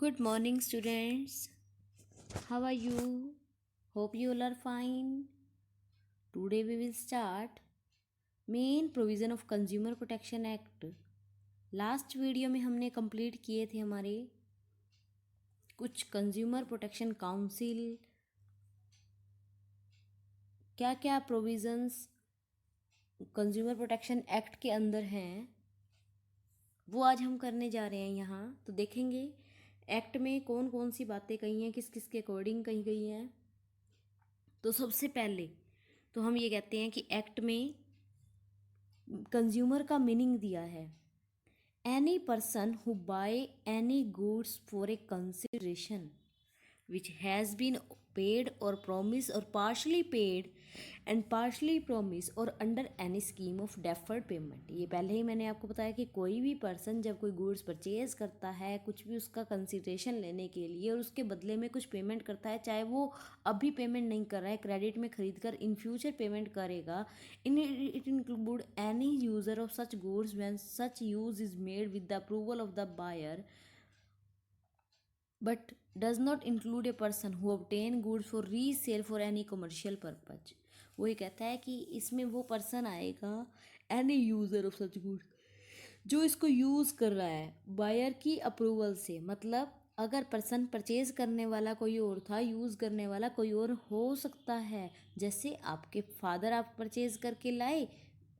Good morning, students. How are you? Hope you all are fine. Today we will start main provision of Consumer Protection Act. Last video में हमने complete किए थे हमारे कुछ consumer protection council क्या क्या provisions consumer protection act के अंदर हैं वो आज हम करने जा रहे हैं यहाँ। तो देखेंगे एक्ट में कौन कौन सी बातें कही हैं, किस किस के अकॉर्डिंग कही गई हैं। तो सबसे पहले तो हम ये कहते हैं कि एक्ट में कंज्यूमर का मीनिंग दिया है any person who by any goods for a consideration which has been paid or promised or partially paid and partially promised or under any scheme of deferred payment। ये पहले ही मैंने आपको बताया कि कोई भी पर्सन जब कोई गुड्स परचेज करता है, कुछ भी उसका कंसिडरेशन लेने के लिए और उसके बदले में कुछ पेमेंट करता है, चाहे वो अभी पेमेंट नहीं कर रहा है, क्रेडिट में खरीद कर इन फ्यूचर पेमेंट करेगा, it include any user of such goods when such use is made with the approval of the buyer but does not include a person who obtain goods for resale for any commercial purpose। वो ये कहता है कि इसमें वो person आएगा any user of such goods जो इसको यूज़ कर रहा है बायर की अप्रूवल से। मतलब अगर पर्सन परचेज करने वाला कोई और था, यूज़ करने वाला कोई और हो सकता है। जैसे आपके फादर आप परचेज करके लाए,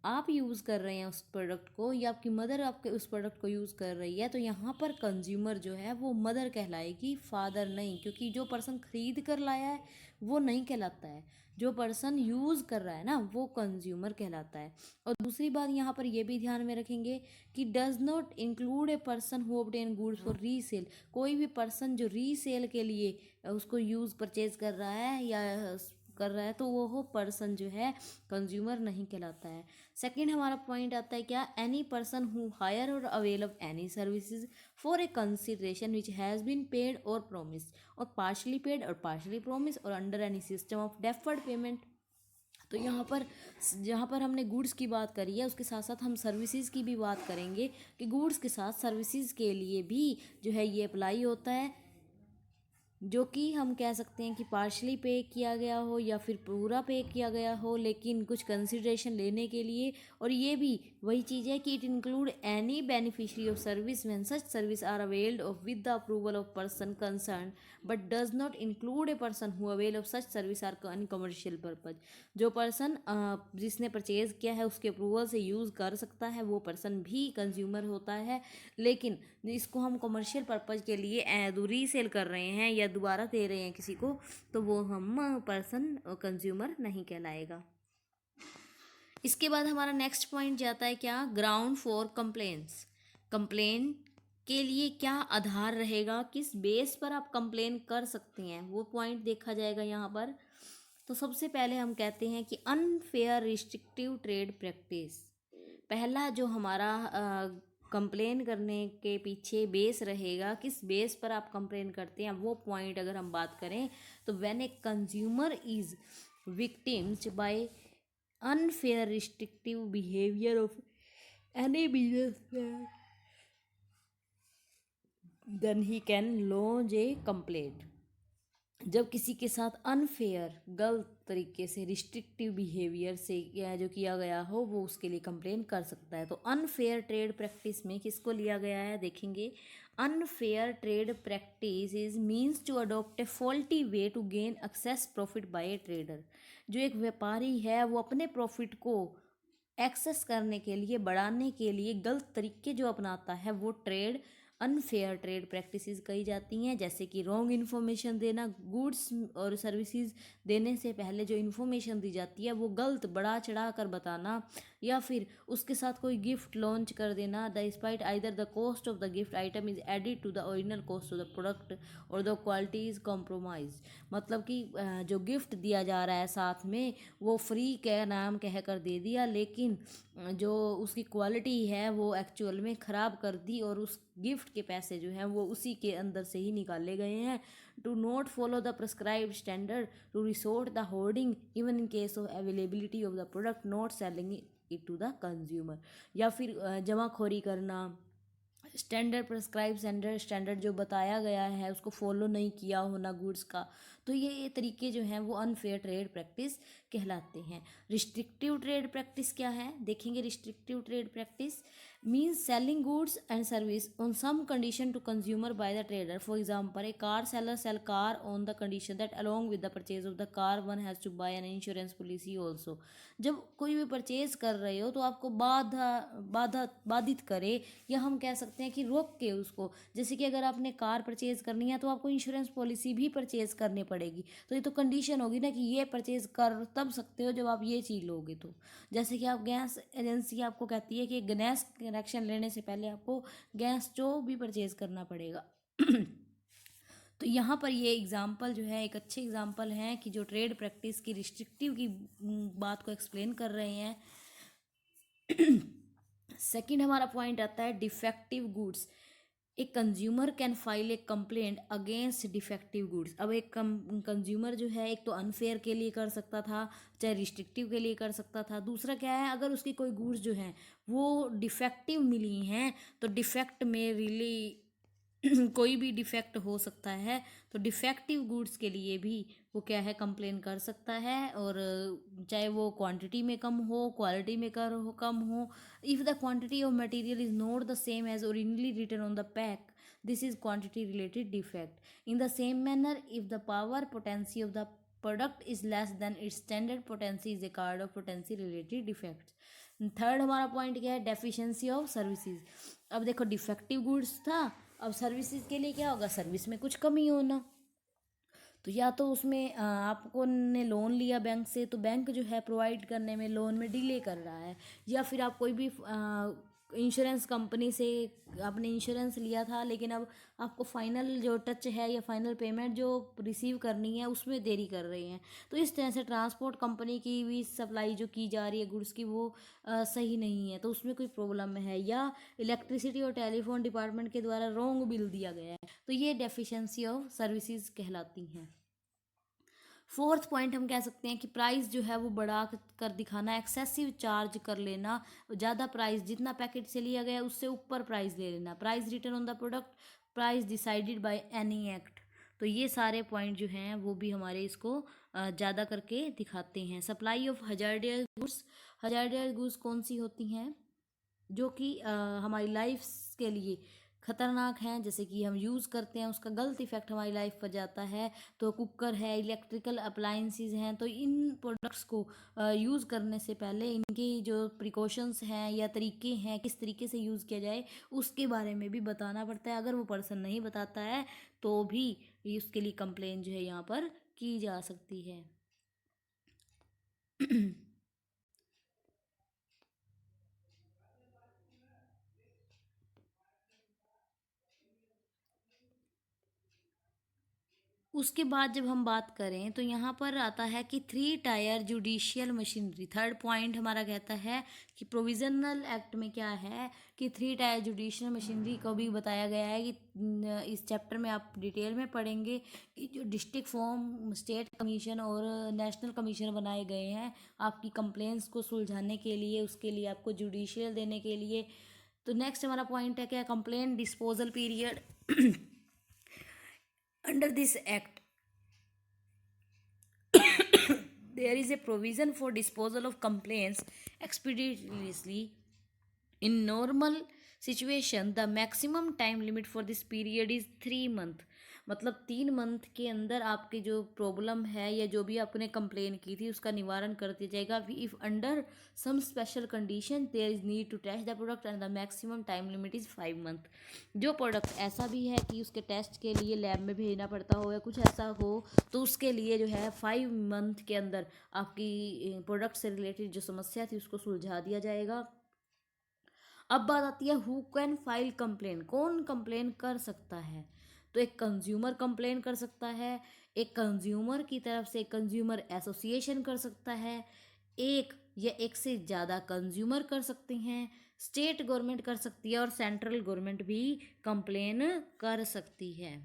आप यूज़ कर रहे हैं उस प्रोडक्ट को, या आपकी मदर आपके उस प्रोडक्ट को यूज़ कर रही है, तो यहाँ पर कंज्यूमर जो है वो मदर कहलाएगी, फादर नहीं। क्योंकि जो पर्सन खरीद कर लाया है वो नहीं कहलाता है, जो पर्सन यूज़ कर रहा है ना वो कंज्यूमर कहलाता है। और दूसरी बात यहाँ पर ये भी ध्यान में रखेंगे कि does not include a person who obtain goods for resale. कोई भी पर्सन जो रीसेल के लिए उसको यूज़ परचेज कर रहा है या कर रहा है तो वो पर्सन जो है कंज्यूमर नहीं कहलाता है। सेकंड हमारा पॉइंट आता है क्या, any person who hire or avail of any services for a consideration which has been paid or promise or partially paid or partially promise or under any system of deferred payment. तो यहाँ पर जहाँ पर हमने goods की बात करी है उसके साथ साथ हम सर्विसेज की भी बात करेंगे कि गुड्स के साथ सर्विसेज के लिए भी जो है ये अप्लाई होता है, जो कि हम कह सकते हैं कि पार्शली पे किया गया हो या फिर पूरा पे किया गया हो, लेकिन कुछ कंसिडरेशन लेने के लिए। और ये भी वही चीज़ है कि it include any beneficiary of service when such service are availed of with the approval of person concern but does not include a person who avail of such service are in commercial purpose. जो person जिसने purchase किया है उसके approval से use कर सकता है वो पर्सन भी कंज्यूमर होता है, लेकिन इसको हम कमर्शियल पर्पज़ के लिए रीसेल कर रहे हैं या दोबारा दे रहे हैं किसी को, तो वो हम पर्सन कंज्यूमर नहीं कहलाएगा। इसके बाद हमारा नेक्स्ट पॉइंट जाता है क्या, ग्राउंड फॉर कंप्लेंट्स। कंप्लेन के लिए क्या आधार रहेगा, किस बेस पर आप कंप्लेन कर सकते हैं, वो पॉइंट देखा जाएगा यहाँ पर। तो सबसे पहले हम कहते हैं कि अनफेयर रिस्ट्रिक्टिव ट्रेड प्रैक्टिस। पहला जो हमारा कंप्लेन करने के पीछे बेस रहेगा, किस बेस पर आप कंप्लेन करते हैं, वो पॉइंट अगर हम बात करें तो when a consumer is victims by unfair restrictive behaviour of any businessman then he can launch a complaint. जब किसी के साथ अनफेयर गलत तरीके से रिस्ट्रिक्टिव बिहेवियर से जो किया गया हो वो उसके लिए कंप्लेन कर सकता है। तो अनफेयर ट्रेड प्रैक्टिस में किसको लिया गया है, देखेंगे। Unfair trade practice is means to adopt a faulty way to gain access profit by a trader. जो एक व्यापारी है वो अपने प्रॉफिट को एक्सेस करने के लिए, बढ़ाने के लिए गलत तरीके जो अपनाता है वो ट्रेड अनफेयर ट्रेड प्रैक्टिसेस कही जाती हैं। जैसे कि रॉन्ग इन्फॉर्मेशन देना, गुड्स और सर्विसेज देने से पहले जो इन्फॉर्मेशन दी जाती है वो गलत बढ़ा चढ़ा कर बताना, या फिर उसके साथ कोई गिफ्ट लॉन्च कर देना despite either the cost of the gift item is added to the original cost of the product or the quality is compromise. मतलब कि जो गिफ्ट दिया जा रहा है साथ में वो फ्री के नाम कह कर दे दिया, लेकिन जो उसकी क्वालिटी है वो एक्चुअल में ख़राब कर दी और उस गिफ्ट के पैसे जो हैं वो उसी के अंदर से ही निकाले गए हैं। To not follow the prescribed standard to resort the hoarding even in case of availability of the product not selling it to the consumer. या फिर जमाखोरी करना, स्टैंडर्ड प्रिस्क्राइब स्टैंडर्ड जो बताया गया है उसको फॉलो नहीं किया होना गुड्स का, तो ये तरीके जो हैं वो अनफेयर ट्रेड प्रैक्टिस कहलाते हैं। रिस्ट्रिक्टिव ट्रेड प्रैक्टिस क्या है, देखेंगे। Restrictive trade practice means selling goods and service on some condition to consumer by the trader. For example, a car seller sell car on the condition that along with the purchase of the car one has to buy an insurance policy also. जब कोई भी purchase कर रहे हो तो आपको बाधित करे, या हम कह सकते हैं कि रोक के उसको, जैसे कि अगर आपने कार परचेज करनी है तो आपको इंश्योरेंस पॉलिसी भी परचेज करनी पड़ेगी। तो ये तो कंडीशन होगी ना कि ये परचेज कर तब सकते हो जब आप ये चीज़ लोगे। तो जैसे कि आप गैस एजेंसी आपको कहती है कि गैस कनेक्शन लेने से पहले आपको गैस स्टोव भी परचेज करना पड़ेगा। तो यहाँ पर ये एग्जाम्पल जो है एक अच्छे एग्जाम्पल हैं कि जो ट्रेड प्रैक्टिस की रिस्ट्रिक्टिव की बात को एक्सप्लेन कर रहे हैं। सेकंड हमारा पॉइंट आता है डिफेक्टिव गुड्स। एक consumer can file A complaint against defective goods. अब एक कंज्यूमर जो है एक तो अनफेयर के लिए कर सकता था, चाहे रिस्ट्रिक्टिव के लिए कर सकता था। दूसरा क्या है, अगर उसकी कोई गुड्स जो हैं वो डिफेक्टिव मिली हैं तो डिफेक्ट में रियली कोई भी डिफेक्ट हो सकता है, तो डिफेक्टिव गुड्स के लिए भी वो क्या है कंप्लेन कर सकता है, और चाहे वो क्वांटिटी में कम हो, क्वालिटी में कम हो। If the quantity of material is not the same as originally written on the pack, this is quantity related defect. In the same manner if the power potency of the product is less than its standard potency is a card of potency related defect. Third हमारा point क्या है, deficiency of services. अब देखो defective goods था, अब services के लिए क्या होगा, सर्विस में कुछ कमी होना। तो या तो उसमें आपको ने लोन लिया बैंक से, तो बैंक जो है प्रोवाइड करने में लोन में डिले कर रहा है, या फिर आप कोई भी इंश्योरेंस कंपनी से आपने इंश्योरेंस लिया था लेकिन अब आपको फाइनल जो टच है या फाइनल पेमेंट जो रिसीव करनी है उसमें देरी कर रही हैं। तो इस तरह से ट्रांसपोर्ट कंपनी की भी सप्लाई जो की जा रही है गुड्स की वो सही नहीं है, तो उसमें कोई प्रॉब्लम है, या इलेक्ट्रिसिटी और टेलीफोन डिपार्टमेंट के द्वारा रॉन्ग बिल दिया गया है, तो ये डेफिशिएंसी ऑफ सर्विसेज कहलाती हैं। फोर्थ पॉइंट हम कह सकते हैं कि प्राइस जो है वो बढ़ा कर दिखाना, एक्सेसिव चार्ज कर लेना, ज़्यादा प्राइस, जितना पैकेट से लिया गया उससे ऊपर प्राइस ले लेना। Price return on the product, price decided by any act. तो ये सारे पॉइंट जो हैं वो भी हमारे इसको ज़्यादा करके दिखाते हैं। Supply of hazardous goods. Hazardous goods कौन सी होती हैं, जो कि हमारी लाइफ के लिए ख़तरनाक हैं, जैसे कि हम यूज़ करते हैं उसका गलत इफेक्ट हमारी लाइफ पर जाता है। तो कुकर है, इलेक्ट्रिकल अप्लायंसेस हैं, तो इन प्रोडक्ट्स को यूज़ करने से पहले इनकी जो प्रिकॉशंस हैं या तरीके हैं किस तरीके से यूज़ किया जाए उसके बारे में भी बताना पड़ता है। अगर वो पर्सन नहीं बताता है तो भी उसके लिए कंप्लेन जो है यहाँ पर की जा सकती है। उसके बाद जब हम बात करें तो यहाँ पर आता है कि 3 tyre judicial machinery. Third point हमारा कहता है कि प्रोविजनल एक्ट में क्या है कि 3 टायर जुडिशियल मशीनरी को भी बताया गया है कि इस चैप्टर में आप डिटेल में पढ़ेंगे कि जो डिस्ट्रिक्ट फॉर्म, स्टेट कमीशन और नेशनल कमीशन बनाए गए हैं आपकी कंप्लेंट्स को सुलझाने के लिए, उसके लिए आपको जुडिशियल देने के लिए। तो नेक्स्ट हमारा पॉइंट है क्या, complaint disposal period. Under this act, there is a provision for disposal of complaints expeditiously. In normal situation, the maximum time limit for this period is 3 month. मतलब 3 मंथ के अंदर आपकी जो प्रॉब्लम है या जो भी आपने कंप्लेन की थी उसका निवारण कर दिया जाएगा। If under some special condition there is need to test the product and the maximum time limit is 5 month. जो प्रोडक्ट ऐसा भी है कि उसके टेस्ट के लिए लैब में भेजना पड़ता हो या कुछ ऐसा हो तो उसके लिए जो है 5 मंथ के अंदर आपकी प्रोडक्ट से रिलेटेड जो समस्या थी उसको सुलझा दिया जाएगा। अब बात आती है हु कैन फाइल कंप्लेन, कौन कंप्लेन कर सकता है। तो एक कंज्यूमर कंप्लेन कर सकता है, एक कंज्यूमर की तरफ से कंज्यूमर एसोसिएशन कर सकता है, एक या एक से ज़्यादा कंज्यूमर कर सकते हैं, स्टेट गवर्नमेंट कर सकती है और सेंट्रल गवर्नमेंट भी कंप्लेन कर सकती है।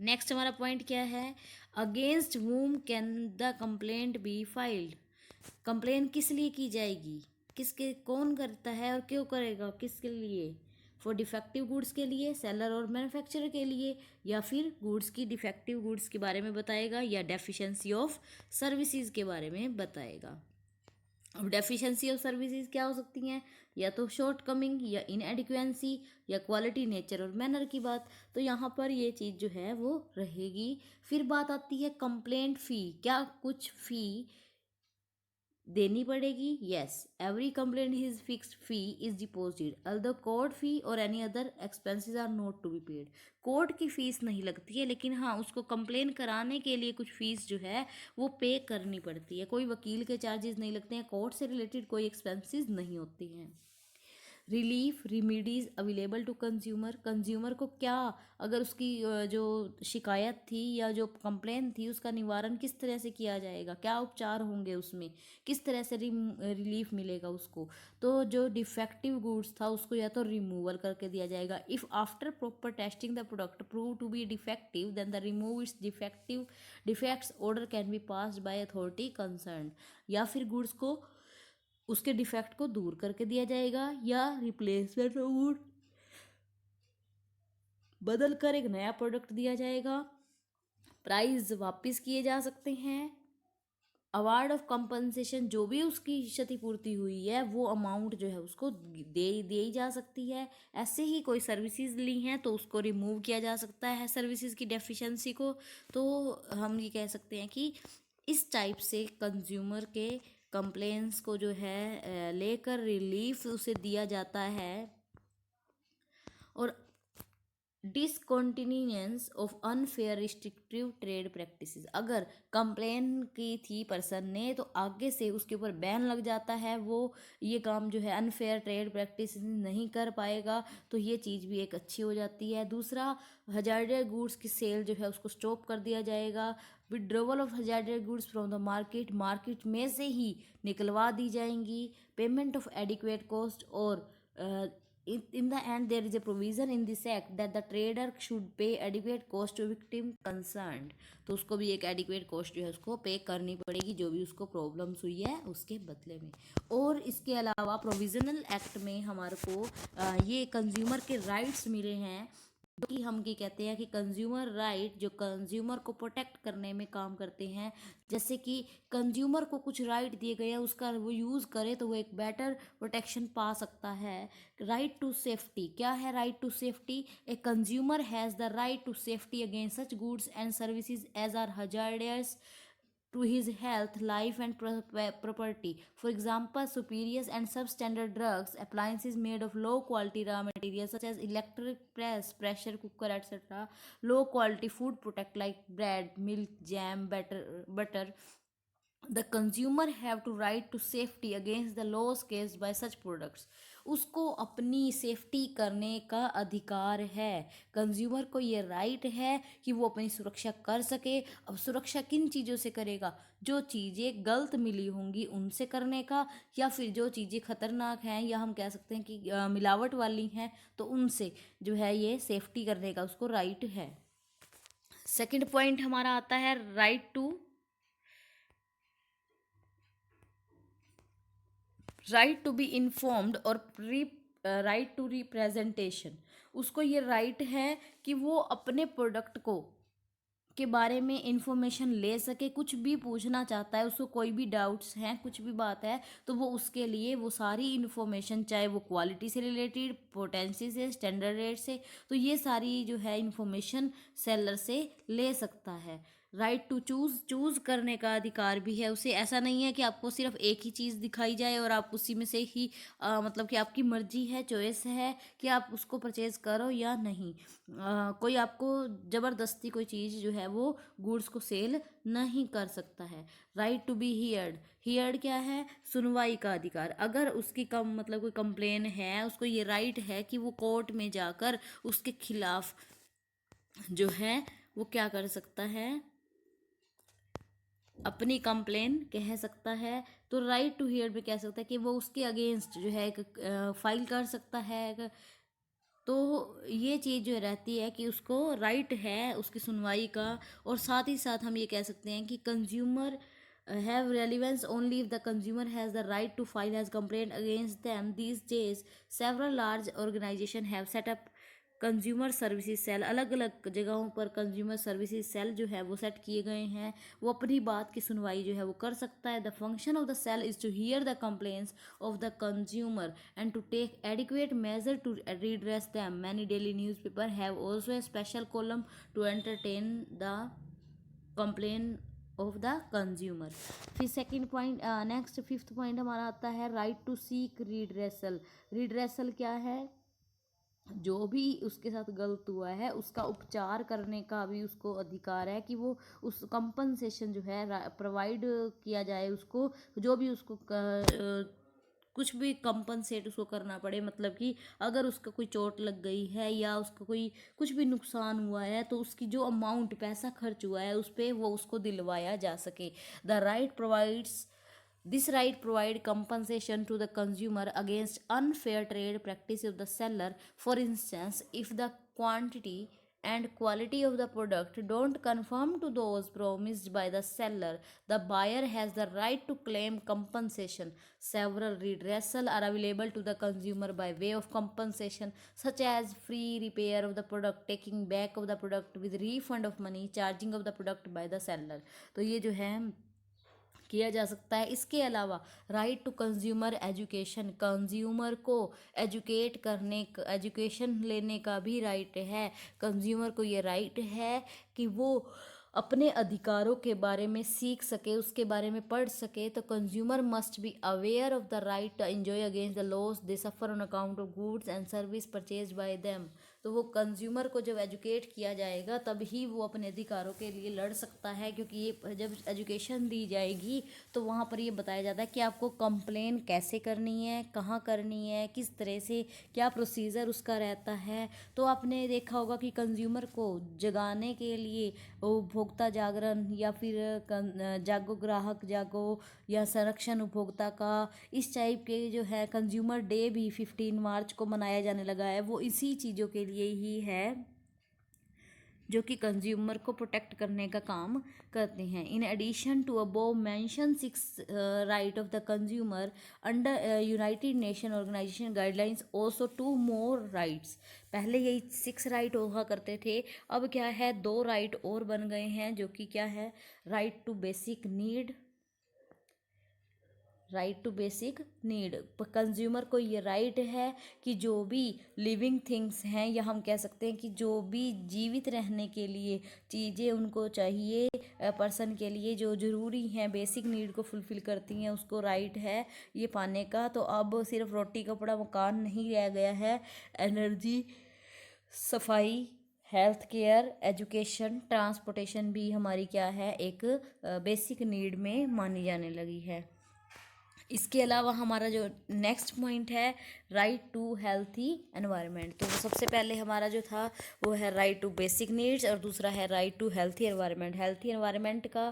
नेक्स्ट हमारा पॉइंट क्या है, against whom can the complaint be filed. Complain किस लिए की जाएगी, किसके, कौन करता है और क्यों करेगा, किसके लिए। फॉर डिफेक्टिव गुड्स के लिए सेलर और मैन्युफैक्चरर के लिए, या फिर गुड्स की डिफेक्टिव गुड्स के बारे में बताएगा, या डेफिशिएंसी ऑफ सर्विसेज के बारे में बताएगा। अब डेफिशिएंसी ऑफ सर्विसेज क्या हो सकती हैं, या तो शॉर्ट कमिंग, या इनएडिक्वेंसी, या क्वालिटी, नेचर और मैनर की बात। तो यहाँ पर ये चीज़ जो है वो रहेगी। फिर बात आती है कंप्लेंट फ़ी, क्या कुछ फ़ी देनी पड़ेगी? Yes, every complaint his fixed fee is deposited either court fee or any other expenses are not to be paid. Court की फीस नहीं लगती है, लेकिन हाँ उसको कंप्लेन कराने के लिए कुछ फीस जो है वो पे करनी पड़ती है। कोई वकील के चार्जेस नहीं लगते हैं, कोर्ट से रिलेटेड कोई एक्सपेंसेस नहीं होती हैं। Relief remedies available to consumer, consumer को क्या, अगर उसकी जो शिकायत थी या जो कंप्लेन थी उसका निवारण किस तरह से किया जाएगा, क्या उपचार होंगे उसमें, किस तरह से रिलीफ मिलेगा उसको। तो जो डिफेक्टिव गुड्स था उसको या तो रिमूवल करके दिया जाएगा। If after proper testing the product prove to be defective then the remove its defects order can be passed by authority concern, या फिर गुड्स को उसके डिफेक्ट को दूर करके दिया जाएगा, या रिप्लेसमेंट वुड बदल कर एक नया प्रोडक्ट दिया जाएगा। प्राइस वापस किए जा सकते हैं। अवार्ड ऑफ कंपनसेशन, जो भी उसकी क्षतिपूर्ति हुई है वो अमाउंट जो है उसको दे दी जा सकती है। ऐसे ही कोई सर्विसेज ली हैं तो उसको रिमूव किया जा सकता है सर्विसेज की डेफिशिएंसी को। तो हम ये कह सकते हैं कि इस टाइप से कंज्यूमर के कंप्लेंट्स को जो है लेकर रिलीफ उसे दिया जाता है। और discontinuance of unfair restrictive trade practices, अगर कंप्लेन की थी पर्सन ने तो आगे से उसके ऊपर बैन लग जाता है, वो ये काम जो है अनफेयर ट्रेड प्रैक्टिसेस नहीं कर पाएगा, तो ये चीज़ भी एक अच्छी हो जाती है। दूसरा, हजार्डेड गुड्स की सेल जो है उसको स्टॉप कर दिया जाएगा। Withdrawal of hazarded goods from the market, market में से ही निकलवा दी जाएंगी। पेमेंट ऑफ एडिक्वेट कॉस्ट, और in the end there is a provision in this act that the trader should pay adequate cost to victim concerned, तो उसको भी एक adequate cost जो है उसको पे करनी पड़ेगी जो भी उसको प्रॉब्लम्स हुई है उसके बदले में। और इसके अलावा प्रोविजनल एक्ट में हमारे को ये कंज्यूमर के राइट्स मिले हैं, जो कि हम ये कहते हैं कि कंज्यूमर राइट जो कंज्यूमर को प्रोटेक्ट करने में काम करते हैं। जैसे कि कंज्यूमर को कुछ राइट दिए गए हैं, उसका वो यूज़ करे तो वो एक बेटर प्रोटेक्शन पा सकता है। राइट टू सेफ्टी, क्या है right to safety? A consumer has the right to safety against such goods and services as are hazardous to his health, life, and property. For example, superior and substandard drugs, appliances made of low quality raw materials such as electric press, pressure cooker, etc. Low quality food product like bread, milk, jam, butter. The consumer have to right to safety against the loss caused by such products. उसको अपनी safety करने का अधिकार है। Consumer को ये right है कि वो अपनी सुरक्षा कर सके। अब सुरक्षा किन चीज़ों से करेगा? जो चीज़ें गलत मिली होंगी उनसे करने का, या फिर जो चीज़ें खतरनाक हैं या हम कह सकते हैं कि मिलावट वाली हैं तो उनसे जो है ये सेफ्टी करने का उसको राइट है। सेकंड पॉइंट हमारा आता है राइट टू बी इन्फॉर्म्ड और राइट टू रिप्रेजेंटेशन। उसको ये राइट है कि वो अपने प्रोडक्ट को के बारे में इंफॉर्मेशन ले सके। कुछ भी पूछना चाहता है, उसको कोई भी डाउट्स हैं, कुछ भी बात है, तो वो उसके लिए वो सारी इन्फॉर्मेशन, चाहे वो क्वालिटी से रिलेटेड, पोटेंसी से, स्टैंडर्ड रेट से, तो ये सारी जो है इन्फॉर्मेशन सेलर से ले सकता है। राइट टू चूज़ करने का अधिकार भी है उसे। ऐसा नहीं है कि आपको सिर्फ एक ही चीज़ दिखाई जाए और आप उसी में से ही मतलब कि आपकी मर्जी है, चॉइस है कि आप उसको परचेज़ करो या नहीं। कोई आपको ज़बरदस्ती कोई चीज़ जो है वो गुड्स को सेल नहीं कर सकता है। राइट टू बी हियर्ड क्या है? सुनवाई का अधिकार। अगर उसकी मतलब कोई कंप्लेन है, उसको ये राइट है कि वो कोर्ट में जाकर उसके खिलाफ जो है वो क्या कर सकता है, अपनी कंप्लेन कह सकता है। तो राइट टू हियर में कह सकता है कि वो उसके अगेंस्ट जो है एक फाइल कर सकता है। तो ये चीज़ जो रहती है कि उसको राइट है उसकी सुनवाई का। और साथ ही साथ हम ये कह सकते हैं कि consumer have relevance only if the consumer has the right to file as complaint against them. These days, several large organizations have set up consumer services cell, अलग अलग जगहों पर कंज्यूमर सर्विसेज सेल जो है वो सेट किए गए हैं। वो अपनी बात की सुनवाई जो है वो कर सकता है। The function of the cell is to hear the complaints of the consumer and to take adequate measure to redress them. Many daily newspaper have also a special column to entertain the complaint of the consumer. फिर second point, next fifth point हमारा आता है right to seek redressal. Redressal क्या है? जो भी उसके साथ गलत हुआ है उसका उपचार करने का भी उसको अधिकार है कि वो उस कंपनसेशन जो है प्रोवाइड किया जाए उसको, जो भी उसको कुछ भी कंपनसेट उसको करना पड़े। मतलब कि अगर उसका कोई चोट लग गई है या उसका कोई कुछ भी नुकसान हुआ है तो उसकी जो अमाउंट पैसा खर्च हुआ है उस पर वो उसको दिलवाया जा सके। The right provides This right provide compensation to the consumer against unfair trade practice of the seller. For instance, if the quantity and quality of the product don't conform to those promised by the seller, the buyer has the right to claim compensation. Several redressal are available to the consumer by way of compensation, such as free repair of the product, taking back of the product with refund of money, charging of the product by the seller. तो ये जो है किया जा सकता है। इसके अलावा right to consumer education, consumer को एजुकेट करने, एजुकेशन लेने का भी राइट है। कंज्यूमर को ये राइट है कि वो अपने अधिकारों के बारे में सीख सके, उसके बारे में पढ़ सके। तो consumer must be aware of the right to enjoy against the loss they suffer on account of goods and service purchase by them. तो वो कंज्यूमर को जब एजुकेट किया जाएगा तब ही वो अपने अधिकारों के लिए लड़ सकता है, क्योंकि ये जब एजुकेशन दी जाएगी तो वहाँ पर ये बताया जाता है कि आपको कंप्लेन कैसे करनी है, कहाँ करनी है, किस तरह से, क्या प्रोसीजर उसका रहता है। तो आपने देखा होगा कि कंज्यूमर को जगाने के लिए उपभोक्ता जागरण या फिर जागो ग्राहक जागो या संरक्षण उपभोक्ता का, इस टाइप के जो है कंज्यूमर डे भी 15 मार्च को मनाया जाने लगा है। वो इसी चीज़ों के लिए ही है जो कि कंज्यूमर को प्रोटेक्ट करने का काम करते हैं। In addition to above mention 6 right of the consumer under United Nation organisation guidelines also 2 more rights. पहले यही 6 राइट हुआ करते थे, अब क्या है 2 राइट और बन गए हैं, जो कि क्या है right to basic need, right to basic need. Consumer को ये राइट है कि जो भी लिविंग थिंग्स हैं, या हम कह सकते हैं कि जो भी जीवित रहने के लिए चीज़ें उनको चाहिए, पर्सन के लिए जो ज़रूरी हैं, बेसिक नीड को फुलफ़िल करती हैं, उसको राइट है ये पाने का। तो अब सिर्फ रोटी कपड़ा मकान नहीं रह गया है, एनर्जी, सफाई, हेल्थ केयर, एजुकेशन, ट्रांसपोर्टेशन भी हमारी क्या है एक बेसिक नीड में मानी जाने लगी है। इसके अलावा हमारा जो नेक्स्ट पॉइंट है राइट टू हेल्थी एनवायरनमेंट। तो सबसे पहले हमारा जो था वो है राइट टू बेसिक नीड्स और दूसरा है right to healthy environment. Healthy environment का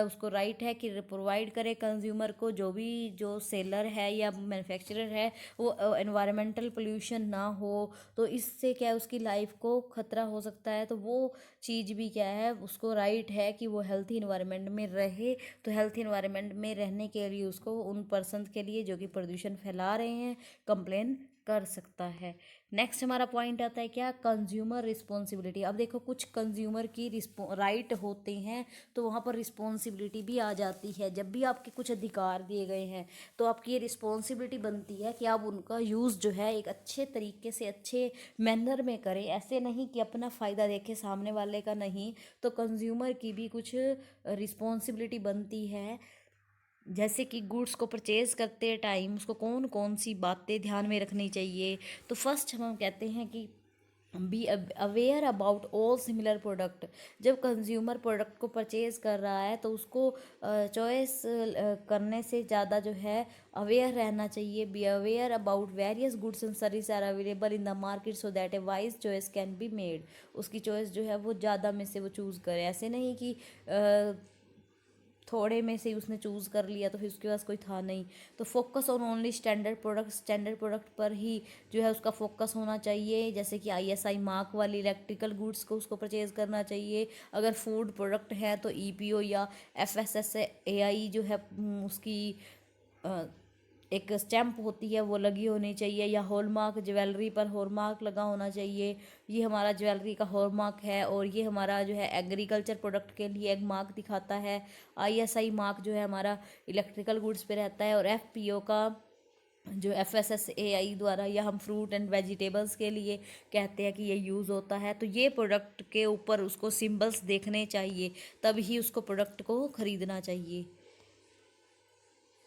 उसको राइट है कि प्रोवाइड करे कंज्यूमर को, जो सेलर है या मैन्युफैक्चरर है, वो एनवायरमेंटल पोल्यूशन ना हो। तो इससे क्या है उसकी लाइफ को ख़तरा हो सकता है, तो वो चीज़ भी क्या है उसको राइट है कि वो हेल्थी इन्वायरमेंट में रहे। तो हेल्थी इन्वायरमेंट में रहने के लिए उसको उन पर्सन के लिए जो कि प्रदूषण फैला रहे हैं कंप्लेन कर सकता है। नेक्स्ट हमारा पॉइंट आता है क्या, कंज्यूमर रिस्पॉन्सिबिलिटी। अब देखो कुछ कंज्यूमर की राइट होते हैं तो वहाँ पर रिस्पॉन्सिबिलिटी भी आ जाती है। जब भी आपके कुछ अधिकार दिए गए हैं तो आपकी ये रिस्पॉन्सिबिलिटी बनती है कि आप उनका यूज़ जो है एक अच्छे तरीके से, अच्छे मैनर में करें। ऐसे नहीं कि अपना फ़ायदा देखे सामने वाले का नहीं। तो कंज्यूमर की भी कुछ रिस्पॉन्सिबिलिटी बनती है, जैसे कि गुड्स को परचेज करते टाइम उसको कौन कौन सी बातें ध्यान में रखनी चाहिए। तो फर्स्ट हम कहते हैं कि B aware about all similar product. जब कंज्यूमर प्रोडक्ट को परचेज कर रहा है तो उसको चॉइस करने से ज़्यादा जो है अवेयर रहना चाहिए। Be aware about various goods and service are available in the market so that a wise choice can be made. उसकी चॉइस जो है वो ज़्यादा में से वो चूज़ करे। ऐसे नहीं कि थोड़े में से ही उसने चूज़ कर लिया तो फिर उसके पास कोई था नहीं। तो focus on only standard product पर ही जो है उसका फोकस होना चाहिए। जैसे कि ISI मार्क वाली इलेक्ट्रिकल गुड्स को उसको परचेज़ करना चाहिए। अगर फूड प्रोडक्ट है तो EPO या FSSAI जो है उसकी एक स्टैम्प होती है वो लगी होनी चाहिए, या हॉलमार्क ज्वेलरी पर हॉलमार्क लगा होना चाहिए। ये हमारा ज्वेलरी का हॉलमार्क है, और ये हमारा जो है एग्रीकल्चर प्रोडक्ट के लिए एक मार्क दिखाता है। ISI मार्क जो है हमारा इलेक्ट्रिकल गुड्स पे रहता है, और FPO का जो FSSAI द्वारा, या हम फ्रूट एंड वेजिटेबल्स के लिए कहते हैं कि ये यूज़ होता है। तो ये प्रोडक्ट के ऊपर उसको सिंबल्स देखने चाहिए, तभी उसको प्रोडक्ट को ख़रीदना चाहिए।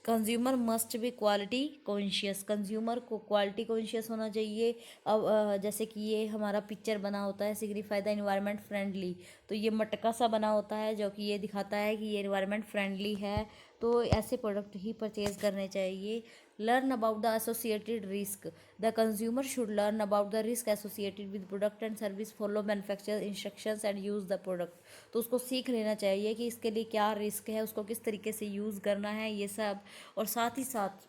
Consumer must B quality conscious, consumer को क्वालिटी कॉन्शियस होना चाहिए। अब जैसे कि ये हमारा पिक्चर बना होता है सिग्निफाई द इन्वायरमेंट फ्रेंडली, तो ये मटका सा बना होता है जो कि ये दिखाता है कि ये इन्वायरमेंट फ्रेंडली है। तो ऐसे प्रोडक्ट ही परचेज़ करने चाहिए। Learn about the associated risk, the consumer should learn about the risk associated with product and service, follow manufacture instructions and use the product. तो उसको सीख लेना चाहिए कि इसके लिए क्या रिस्क है, उसको किस तरीके से यूज़ करना है, ये सब। और साथ ही साथ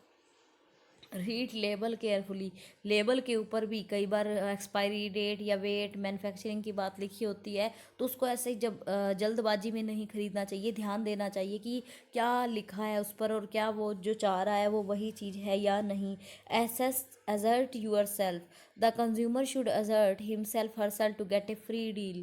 रीड लेबल केयरफुली, लेबल के ऊपर भी कई बार एक्सपायरी डेट या वेट मैन्युफैक्चरिंग की बात लिखी होती है, तो उसको ऐसे ही जब जल्दबाजी में नहीं खरीदना चाहिए। ध्यान देना चाहिए कि क्या लिखा है उस पर, और क्या वो जो चाह रहा है वो वही चीज़ है या नहीं। Assess assert yourself, the consumer should assert himself herself to get a free deal.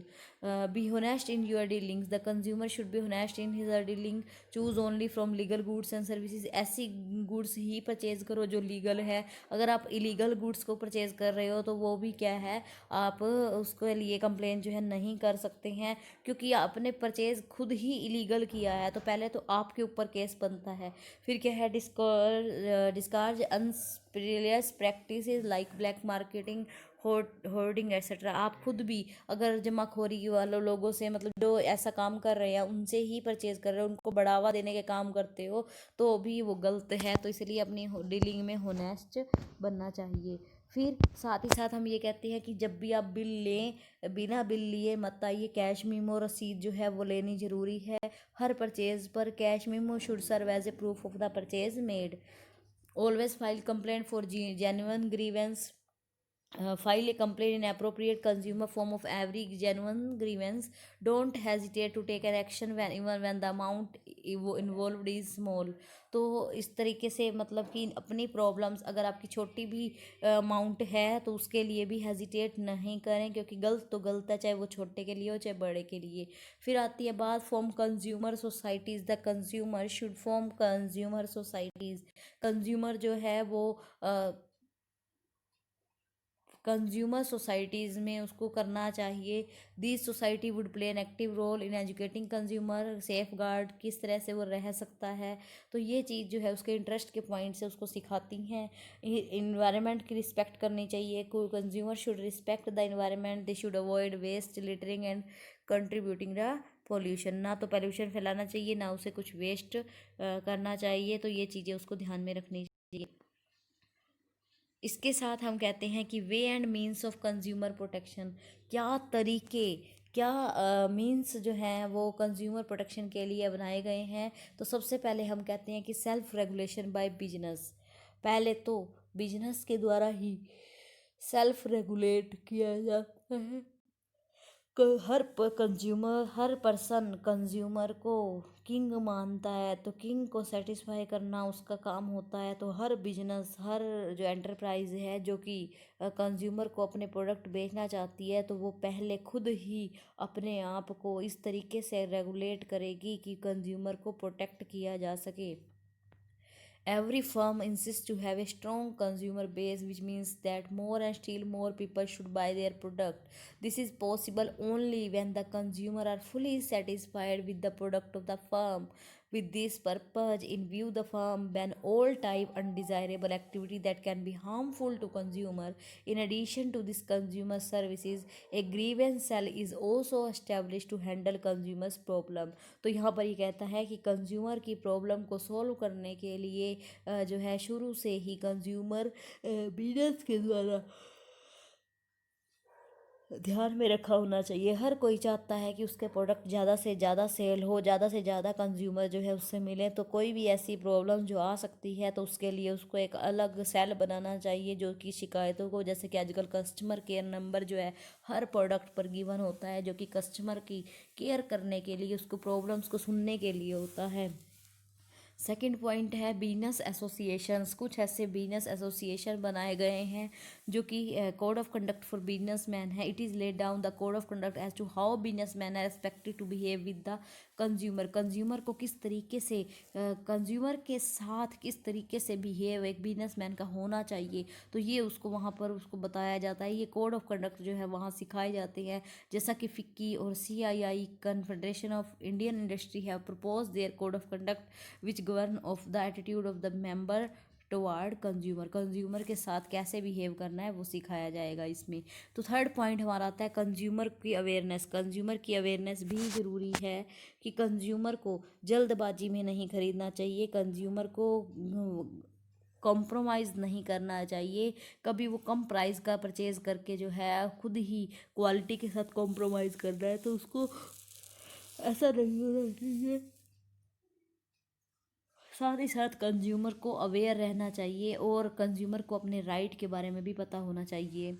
Be honest in your dealings, the consumer should be honest in his dealing. Choose only from legal goods and services, ऐसी goods ही purchase करो जो legal है। अगर आप illegal goods को purchase कर रहे हो तो वो भी क्या है, आप उसके लिए कंप्लेन जो है नहीं कर सकते हैं, क्योंकि आपने परचेज खुद ही इलीगल किया है। तो पहले तो आपके ऊपर केस बनता है। फिर क्या है, discourage unscrupulous practice like black marketing, hoarding etcetera. आप खुद भी अगर जमाखोरी वालों लोगों से, मतलब जो ऐसा काम कर रहे हैं उनसे ही परचेज कर रहे हो, उनको बढ़ावा देने के काम करते हो, तो भी वो गलत है। तो इसलिए अपनी डीलिंग में होनेस्ट बनना चाहिए। फिर साथ ही साथ हम ये कहते हैं कि जब भी आप बिल लें, बिना बिल लिए मत आइए। कैश मीमो रसीद जो है वो लेनी ज़रूरी है। हर परचेज पर cash memo should serve as a proof of the purchase made. Always file complaint for genuine grievance. File a complaint in appropriate consumer form of every genuine grievance. Don't hesitate to take an action even when the amount involved is small. तो इस तरीके से मतलब कि अपनी problems, अगर आपकी छोटी भी अमाउंट है तो उसके लिए भी हेजिटेट नहीं करें, क्योंकि गलत तो गलत है, चाहे वो छोटे के लिए हो चाहे बड़े के लिए। फिर आती है बात form consumer societies, the consumer should form consumer societies. Consumer जो है वो कंज्यूमर सोसाइटीज़ में उसको करना चाहिए। This society would play an active role in educating consumer, safeguard किस तरह से वो रह सकता है। तो ये चीज़ जो है उसके इंटरेस्ट के पॉइंट से उसको सिखाती हैं। इन्वायरमेंट की रिस्पेक्ट करनी चाहिए। कोई consumer should respect the environment, they should avoid waste, littering and contributing the pollution. ना तो पॉल्यूशन फैलाना चाहिए, ना उसे कुछ वेस्ट करना चाहिए। तो ये चीज़ें उसको ध्यान में रखनी चाहिए। इसके साथ हम कहते हैं कि way and means of consumer protection, क्या तरीके, क्या मीन्स जो हैं वो कंज्यूमर प्रोटेक्शन के लिए बनाए गए हैं। तो सबसे पहले हम कहते हैं कि सेल्फ रेगुलेशन बाय बिजनेस। पहले तो बिजनेस के द्वारा ही सेल्फ रेगुलेट किया जाता है। हर पर्सन कंज्यूमर को किंग मानता है, तो किंग को सेटिस्फाई करना उसका काम होता है। तो हर बिजनेस, हर जो एंटरप्राइज है जो कि कंज्यूमर को अपने प्रोडक्ट बेचना चाहती है, तो वो पहले खुद ही अपने आप को इस तरीके से रेगुलेट करेगी कि कंज्यूमर को प्रोटेक्ट किया जा सके। Every firm insists to have a strong consumer base, which means that more and still more people should buy their product. This is possible only when the consumer are fully satisfied with the product of the firm. With this purpose in view, the firm ban all type undesirable activity that can be harmful to consumer. In addition to this consumer services, a grievance cell is also established to handle consumers problem. तो यहाँ पर ये कहता है कि consumer की problem को solve करने के लिए जो है शुरू से ही कंज्यूमर बिजनेस के द्वारा ध्यान में रखा होना चाहिए। हर कोई चाहता है कि उसके प्रोडक्ट ज़्यादा से ज़्यादा सेल हो, ज़्यादा से ज़्यादा कंज्यूमर जो है उससे मिले। तो कोई भी ऐसी प्रॉब्लम जो आ सकती है तो उसके लिए उसको एक अलग सेल बनाना चाहिए जो कि शिकायतों को, जैसे कि आजकल कस्टमर केयर नंबर जो है हर प्रोडक्ट पर गिवन होता है, जो कि कस्टमर की केयर करने के लिए, उसको प्रॉब्लम्स को सुनने के लिए होता है। सेकंड पॉइंट है बिजनेस एसोसिएशंस। कुछ ऐसे बिजनेस एसोसिएशन बनाए गए हैं जो कि code of conduct for businessman है। It is laid down the code of conduct as to how businessman are expected to behave with the consumer. Consumer को किस तरीके से, कंज्यूमर के साथ किस तरीके से बिहेव एक बिजनेस मैन का होना चाहिए, तो ये उसको वहाँ पर उसको बताया जाता है। ये कोड ऑफ कंडक्ट जो है वहाँ सिखाए जाते हैं। जैसा कि फिक्की और CII confederation of Indian industry have propose their code of conduct which govern of the attitude of the member toward consumer. Consumer के साथ कैसे बिहेव करना है वो सिखाया जाएगा इसमें। तो थर्ड पॉइंट हमारा आता है कंज्यूमर की अवेयरनेस। कंज्यूमर की अवेयरनेस भी ज़रूरी है कि कंज्यूमर को जल्दबाजी में नहीं खरीदना चाहिए, कंज्यूमर को कॉम्प्रोमाइज़ नहीं करना चाहिए। कभी वो कम प्राइस का परचेज़ करके जो है खुद ही क्वालिटी के साथ कॉम्प्रोमाइज़ कर रहा है, तो उसको ऐसा नहीं होना चाहिए। साथ ही साथ कंज्यूमर को अवेयर रहना चाहिए और कंज्यूमर को अपने राइट के बारे में भी पता होना चाहिए।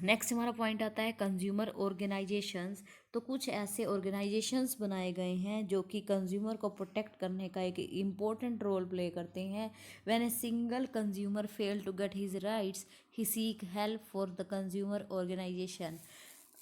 नेक्स्ट हमारा पॉइंट आता है कंज्यूमर ऑर्गेनाइजेशंस। तो कुछ ऐसे ऑर्गेनाइजेशंस बनाए गए हैं जो कि कंज्यूमर को प्रोटेक्ट करने का एक इम्पोर्टेंट रोल प्ले करते हैं। When a single consumer fail to get his rights he seek help for the consumer organisation.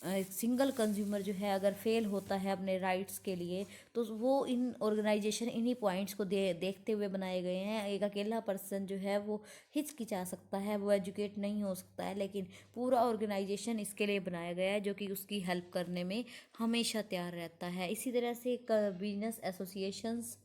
Single consumer जो है अगर फेल होता है अपने राइट्स के लिए, तो वो इन ऑर्गेनाइजेशन इन्हीं पॉइंट्स को देखते हुए बनाए गए हैं। एक अकेला पर्सन जो है वो हिचकिचा सकता है, वो एजुकेट नहीं हो सकता है, लेकिन पूरा ऑर्गेनाइजेशन इसके लिए बनाया गया है जो कि उसकी हेल्प करने में हमेशा तैयार रहता है। इसी तरह से बिजनेस एसोसिएशंस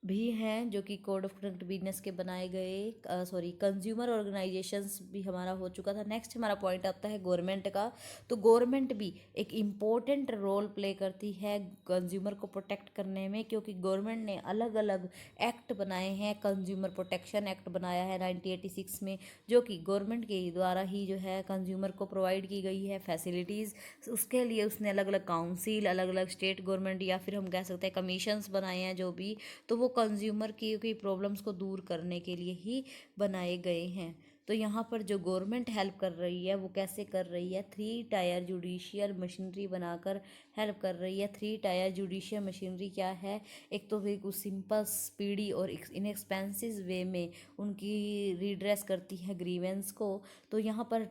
भी हैं जो कि कोड ऑफ कंडक्ट बिजनेस के बनाए गए। सॉरी, कंज्यूमर ऑर्गेनाइजेशंस भी हमारा हो चुका था। नेक्स्ट हमारा पॉइंट आता है गवर्नमेंट का। तो गवर्नमेंट भी एक इम्पोर्टेंट रोल प्ले करती है कंज्यूमर को प्रोटेक्ट करने में, क्योंकि गवर्नमेंट ने अलग अलग एक्ट बनाए हैं। कंज्यूमर प्रोटेक्शन एक्ट बनाया है 1986 में, जो कि गवर्नमेंट के द्वारा ही जो है कंज्यूमर को प्रोवाइड की गई है फैसिलिटीज़। उसके लिए उसने अलग अलग काउंसिल, अलग अलग स्टेट गवर्नमेंट या फिर हम कह सकते हैं कमीशंस बनाए हैं जो भी, तो वो कंज्यूमर की प्रॉब्लम्स को दूर करने के लिए ही बनाए गए हैं। तो यहाँ पर जो गवर्नमेंट हेल्प कर रही है वो कैसे कर रही है, 3 टायर जुडिशियल मशीनरी बनाकर हेल्प कर रही है। 3 टायर जुडिशियल मशीनरी क्या है? एक तो बिल्कुल सिंपल, स्पीडी और इनएक्सपेंसिव वे में उनकी रिड्रेस करती है ग्रीवेंस को। तो यहाँ पर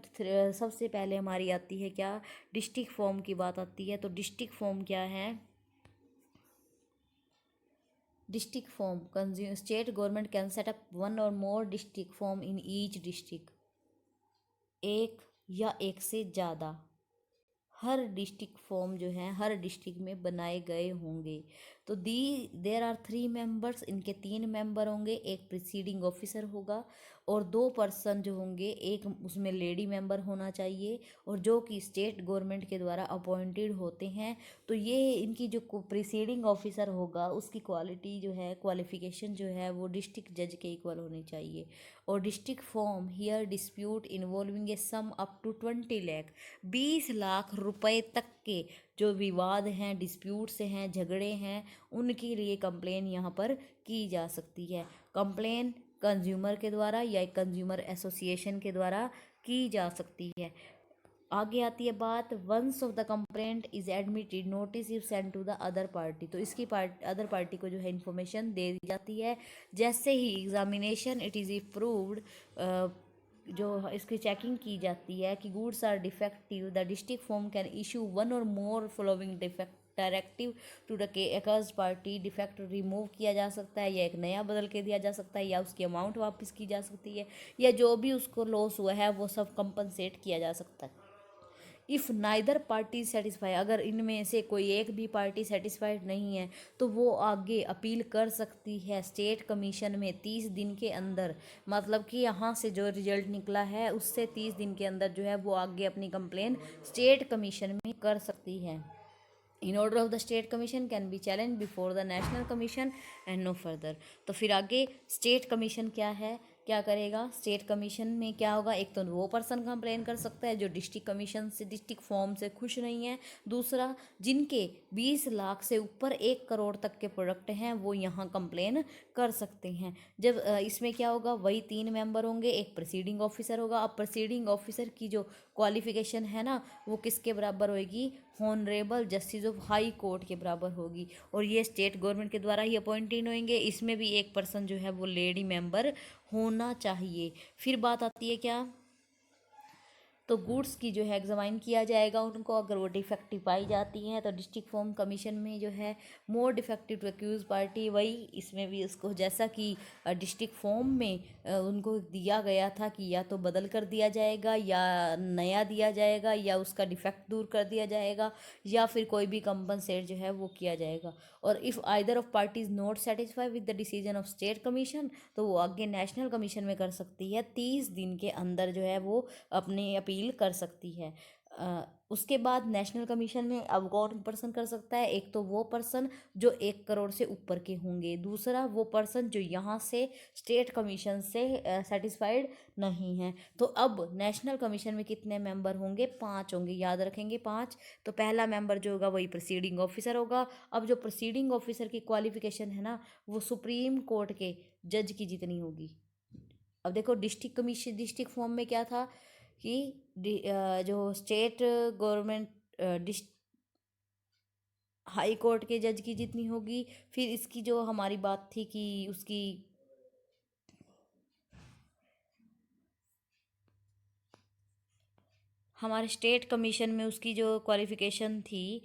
सबसे पहले हमारी आती है क्या, डिस्ट्रिक्ट फॉर्म की बात आती है। तो डिस्ट्रिक्ट फॉर्म क्या है? District form. State government can set up one or more district form in each district. एक या एक से ज़्यादा हर डिस्ट्रिक्ट फॉर्म जो है हर डिस्ट्रिक्ट में बनाए गए होंगे। तो देर आर 3 मेंबर्स, इनके 3 मेंबर होंगे, एक प्रिसीडिंग ऑफिसर होगा और 2 पर्सन जो होंगे, एक उसमें लेडी मेंबर होना चाहिए और जो कि स्टेट गवर्नमेंट के द्वारा अपॉइंटेड होते हैं। तो ये इनकी जो प्रिसीडिंग ऑफिसर होगा उसकी क्वालिटी जो है, क्वालिफिकेशन जो है वो डिस्ट्रिक्ट जज के इक्वल होनी चाहिए। और district form hear dispute involving a sum up to 20 lakh, 20 lakh रुपए तक के जो विवाद हैं, डिस्प्यूट्स हैं, झगड़े हैं, उनके लिए कंप्लेन यहाँ पर की जा सकती है। कंप्लेन कंज्यूमर के द्वारा या एक कंज्यूमर एसोसिएशन के द्वारा की जा सकती है। आगे आती है बात, once of the complaint is admitted notice is send to the other party. तो इसकी अदर पार्टी को जो है इन्फॉर्मेशन दे दी जाती है। जैसे ही एग्जामिनेशन इट इज़ अप्रूव्ड, जो इसकी चेकिंग की जाती है कि goods are defective, the district forum can issue one or more following defect directive to the acres party. Defect remove किया जा सकता है या एक नया बदल के दिया जा सकता है या उसकी अमाउंट वापस की जा सकती है या जो भी उसको लॉस हुआ है वो सब कंपनसेट किया जा सकता है। इफ़ नाइदर पार्टी सेटिस्फाई, अगर इनमें से कोई एक भी पार्टी सेटिस्फाइड नहीं है तो वो आगे अपील कर सकती है स्टेट कमीशन में 30 दिन के अंदर। मतलब कि यहाँ से जो रिजल्ट निकला है उससे 30 दिन के अंदर जो है वो आगे अपनी कंप्लेन स्टेट कमीशन में कर सकती है। In order of the state commission can be challenge before the national commission and no further. तो फिर आगे स्टेट कमीशन क्या है? क्या करेगा, स्टेट कमीशन में क्या होगा, एक तो वो पर्सन कंप्लेन कर सकता है जो डिस्ट्रिक्ट कमीशन से, डिस्ट्रिक्ट फॉर्म से खुश नहीं है। दूसरा, जिनके 20 लाख से ऊपर 1 करोड़ तक के प्रोडक्ट हैं वो यहाँ कंप्लेन कर सकते हैं। जब इसमें क्या होगा, वही 3 मेंबर होंगे, एक प्रोसीडिंग ऑफिसर होगा। अब प्रोसीडिंग ऑफिसर की जो क्वालिफिकेशन है ना, वो किसके बराबर होगी, honourable justice of high court के बराबर होगी। और ये स्टेट गवर्नमेंट के द्वारा ही अपॉइंटेड होंगे। इसमें भी एक पर्सन जो है वो लेडी मेंबर होना चाहिए। फिर बात आती है क्या, तो गुड्स की जो है एग्जामाइन किया जाएगा उनको, अगर वो डिफेक्टिव पाई जाती हैं तो डिस्ट्रिक्ट फॉर्म कमीशन में जो है मोर डिफेक्टिव टू एक्यूज पार्टी, वही इसमें भी उसको जैसा कि डिस्ट्रिक्ट फॉर्म में उनको दिया गया था कि या तो बदल कर दिया जाएगा या नया दिया जाएगा या उसका डिफेक्ट दूर कर दिया जाएगा या फिर कोई भी कंपनसेट जो है वो किया जाएगा। और if either of party is not satisfied with the decision of state commission, तो वो आगे नेशनल कमीशन में कर सकती है। 30 दिन के अंदर जो है वो अपनी अपील कर सकती है। उसके बाद नेशनल कमीशन में अब कौन पर्सन कर सकता है, एक तो वो पर्सन जो 1 करोड़ से ऊपर के होंगे, दूसरा वो पर्सन जो यहाँ से स्टेट कमीशन से सेटिस्फाइड नहीं है। तो अब नेशनल कमीशन में कितने मेंबर होंगे, 5 होंगे, याद रखेंगे 5। तो पहला मेंबर जो होगा वही प्रोसीडिंग ऑफिसर होगा। अब जो प्रोसीडिंग ऑफिसर की क्वालिफिकेशन है ना, वो सुप्रीम कोर्ट के जज की जितनी होगी। अब देखो डिस्ट्रिक्ट कमीशन, डिस्ट्रिक्ट फॉर्म में क्या था कि जो स्टेट गवर्नमेंट हाई कोर्ट के जज की जितनी होगी। फिर इसकी जो हमारी बात थी कि उसकी हमारे स्टेट कमीशन में उसकी जो क्वालिफिकेशन थी,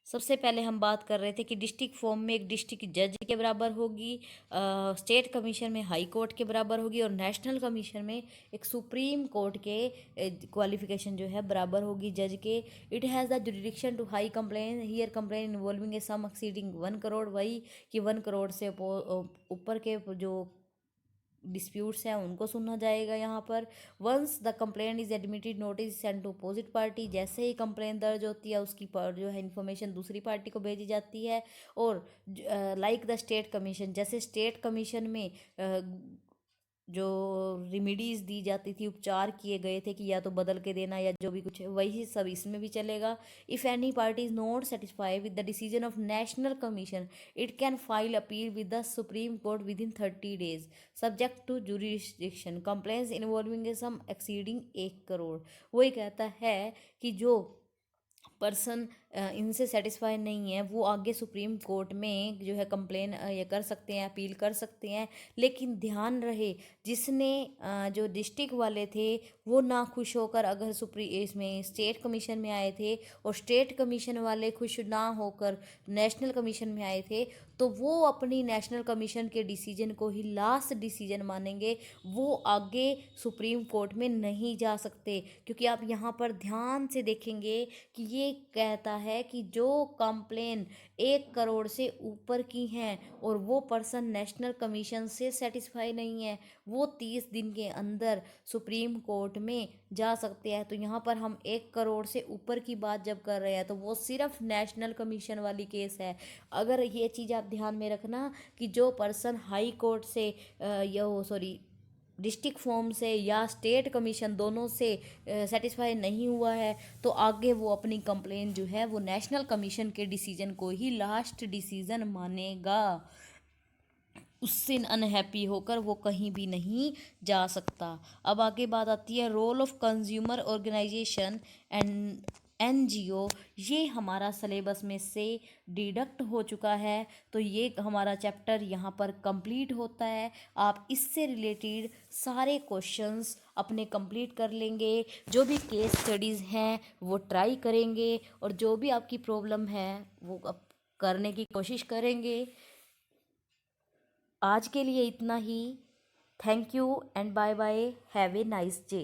सबसे पहले हम बात कर रहे थे कि डिस्ट्रिक्ट फॉर्म में एक डिस्ट्रिक्ट जज के बराबर होगी, स्टेट कमीशन में हाई कोर्ट के बराबर होगी और नेशनल कमीशन में एक सुप्रीम कोर्ट के क्वालिफिकेशन जो है बराबर होगी जज के। It has the jurisdiction to high complain here complain involving a sum exceeding 1 crore, वही कि 1 करोड़ से ऊपर के जो डिस्प्यूट्स हैं उनको सुना जाएगा यहाँ पर। Once the complaint is admitted notice send to opposite party, जैसे ही कंप्लेंट दर्ज होती है उसकी पर जो है इन्फॉर्मेशन दूसरी पार्टी को भेजी जाती है। और लाइक द स्टेट कमीशन, जैसे स्टेट कमीशन में जो रेमिडीज दी जाती थी, उपचार किए गए थे कि या तो बदल के देना या जो भी कुछ है, वही सब इसमें भी चलेगा। If any party is not satisfied with the decision of national commission, it can file appeal with the supreme court with in 30 days subject to jurisdiction complaints involving sum exceeding 1 crore. वही कहता है कि जो पर्सन इनसे satisfy नहीं है वो आगे सुप्रीम कोर्ट में जो है कंप्लेन ये कर सकते हैं, अपील कर सकते हैं। लेकिन ध्यान रहे, जिसने जो डिस्ट्रिक्ट वाले थे वो ना खुश होकर अगर इसमें स्टेट कमीशन में आए थे और स्टेट कमीशन वाले खुश ना होकर नेशनल कमीशन में आए थे, तो वो अपनी नेशनल कमीशन के डिसीजन को ही लास्ट डिसीजन मानेंगे, वो आगे सुप्रीम कोर्ट में नहीं जा सकते। क्योंकि आप यहाँ पर ध्यान से देखेंगे कि ये कहता है कि जो कंप्लेन 1 करोड़ से ऊपर की हैं और वो पर्सन नेशनल कमीशन से सेटिस्फाई नहीं है, वो 30 दिन के अंदर सुप्रीम कोर्ट में जा सकते हैं। तो यहाँ पर हम 1 करोड़ से ऊपर की बात जब कर रहे हैं तो वो सिर्फ नेशनल कमीशन वाली केस है। अगर ये चीज़ आप ध्यान में रखना कि जो पर्सन हाई कोर्ट से डिस्ट्रिक्ट फॉर्म से या स्टेट कमीशन दोनों से सेटिस्फाई नहीं हुआ है, तो आगे वो अपनी कंप्लेन जो है वो नेशनल कमीशन के डिसीजन को ही लास्ट डिसीजन मानेगा। उससे अनहैप्पी होकर वो कहीं भी नहीं जा सकता। अब आगे बात आती है role of consumer organisation and NGO. ये हमारा सिलेबस में से डिडक्ट हो चुका है, तो ये हमारा चैप्टर यहाँ पर कंप्लीट होता है। आप इससे रिलेटेड सारे क्वेश्चंस अपने कंप्लीट कर लेंगे, जो भी केस स्टडीज़ हैं वो ट्राई करेंगे और जो भी आपकी प्रॉब्लम है वो करने की कोशिश करेंगे। आज के लिए इतना ही। Thank you and bye bye, have a nice day.